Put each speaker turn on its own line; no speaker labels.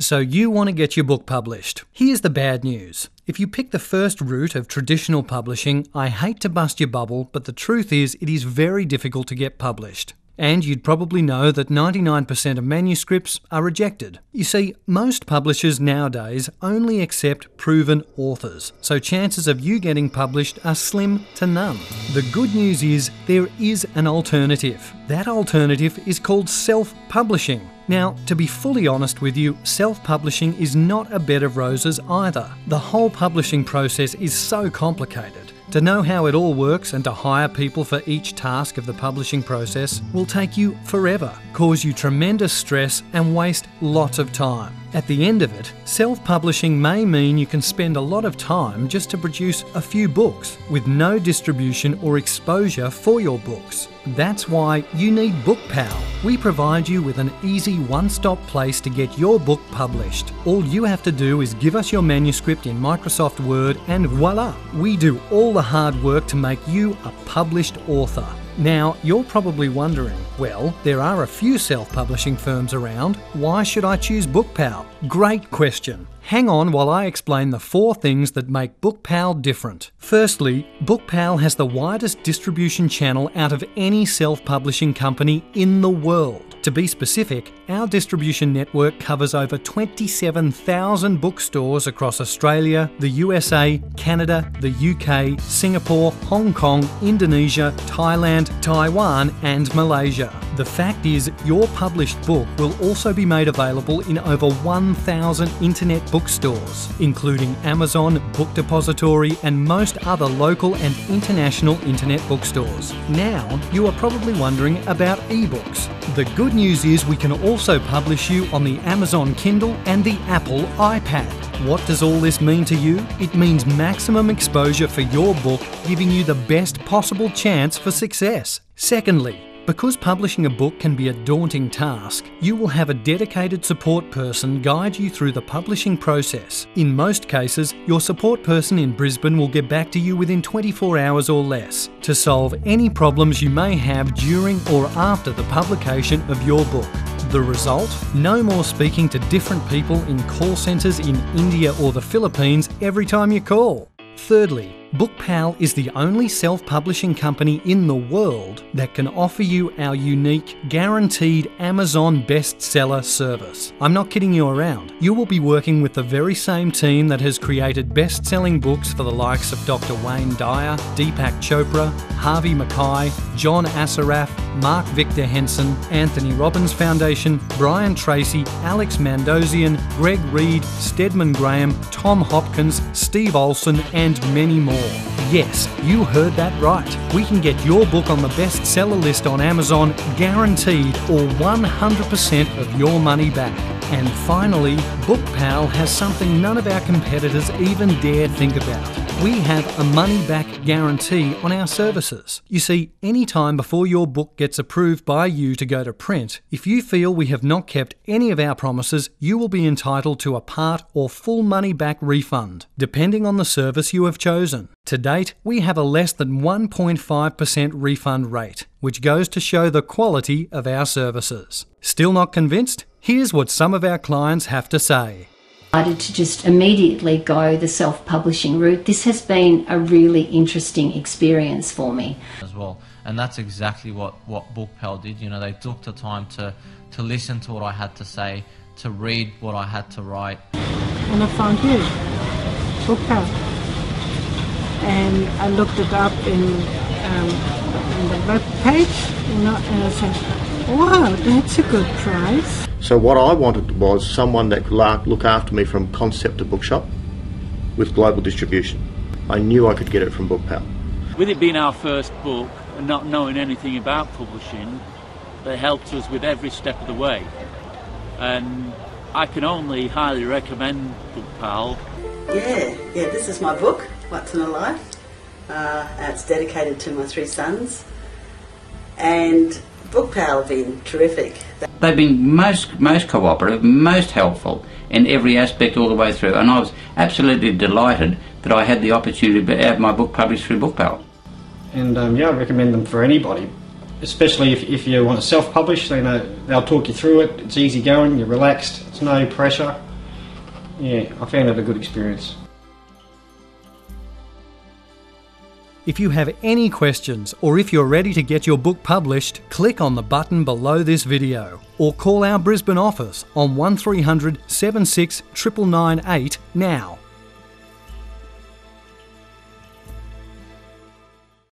So you want to get your book published. Here's the bad news. If you pick the first route of traditional publishing, I hate to bust your bubble, but the truth is it is very difficult to get published. And you'd probably know that 99% of manuscripts are rejected. You see, most publishers nowadays only accept proven authors, so chances of you getting published are slim to none. The good news is there is an alternative. That alternative is called self-publishing. Now, to be fully honest with you, self-publishing is not a bed of roses either. The whole publishing process is so complicated. To know how it all works and to hire people for each task of the publishing process will take you forever, cause you tremendous stress and waste lots of time. At the end of it, self-publishing may mean you can spend a lot of time just to produce a few books with no distribution or exposure for your books. That's why you need Bookpal. We provide you with an easy one-stop place to get your book published. All you have to do is give us your manuscript in Microsoft Word and voila! We do all the hard work to make you a published author. Now, you're probably wondering, well, there are a few self-publishing firms around. Why should I choose Bookpal? Great question. Hang on while I explain the 4 things that make Bookpal different. Firstly, Bookpal has the widest distribution channel out of any self-publishing company in the world. To be specific, our distribution network covers over 27,000 bookstores across Australia, the USA, Canada, the UK, Singapore, Hong Kong, Indonesia, Thailand, Taiwan and Malaysia. The fact is, your published book will also be made available in over 1,000 internet bookstores, including Amazon, Book Depository and most other local and international internet bookstores. Now, you are probably wondering about ebooks. The good news is we can also publish you on the Amazon Kindle and the Apple iPad. What does all this mean to you? It means maximum exposure for your book, giving you the best possible chance for success. Secondly, because publishing a book can be a daunting task, you will have a dedicated support person guide you through the publishing process. In most cases, your support person in Brisbane will get back to you within 24 hours or less to solve any problems you may have during or after the publication of your book. The result? No more speaking to different people in call centres in India or the Philippines every time you call. Thirdly, Bookpal is the only self-publishing company in the world that can offer you our unique, guaranteed Amazon bestseller service. I'm not kidding you around. You will be working with the very same team that has created best-selling books for the likes of Dr. Wayne Dyer, Deepak Chopra, Harvey Mackay, John Assaraf, Mark Victor Henson, Anthony Robbins Foundation, Brian Tracy, Alex Mandossian, Greg Reed, Stedman Graham, Tom Hopkins, Steve Olson and many more. Yes, you heard that right. We can get your book on the bestseller list on Amazon, guaranteed, or 100% of your money back. And finally, Bookpal has something none of our competitors even dare think about. We have a money-back guarantee on our services. You see, any time before your book gets approved by you to go to print, if you feel we have not kept any of our promises, you will be entitled to a part or full money-back refund, depending on the service you have chosen. To date, we have a less than 1.5% refund rate, which goes to show the quality of our services. Still not convinced? Here's what some of our clients have to say.
I decided to just immediately go the self-publishing route. This has been a really interesting experience for me.
As well, and that's exactly what Bookpal did. You know, they took the time to listen to what I had to say, to read what I had to write.
And I found you, Bookpal, and I looked it up in the web page, you know, and I said, wow, that's a good price.
So what I wanted was someone that could look after me from concept to bookshop with global distribution. I knew I could get it from Bookpal.
With it being our first book and not knowing anything about publishing, they helped us with every step of the way. And I can only highly recommend Bookpal.
Yeah, this is my book, What's in a Life. It's dedicated to my 3 sons. And Bookpal have been terrific.
They've been most cooperative, most helpful in every aspect all the way through, and I was absolutely delighted that I had the opportunity to have my book published through Bookpal.
And yeah, I recommend them for anybody, especially if you want to self-publish. They'll talk you through it. It's easy going, you're relaxed, it's no pressure. yeah, I found it a good experience.
If you have any questions or if you're ready to get your book published, click on the button below this video or call our Brisbane office on 1300 76 999 8 now.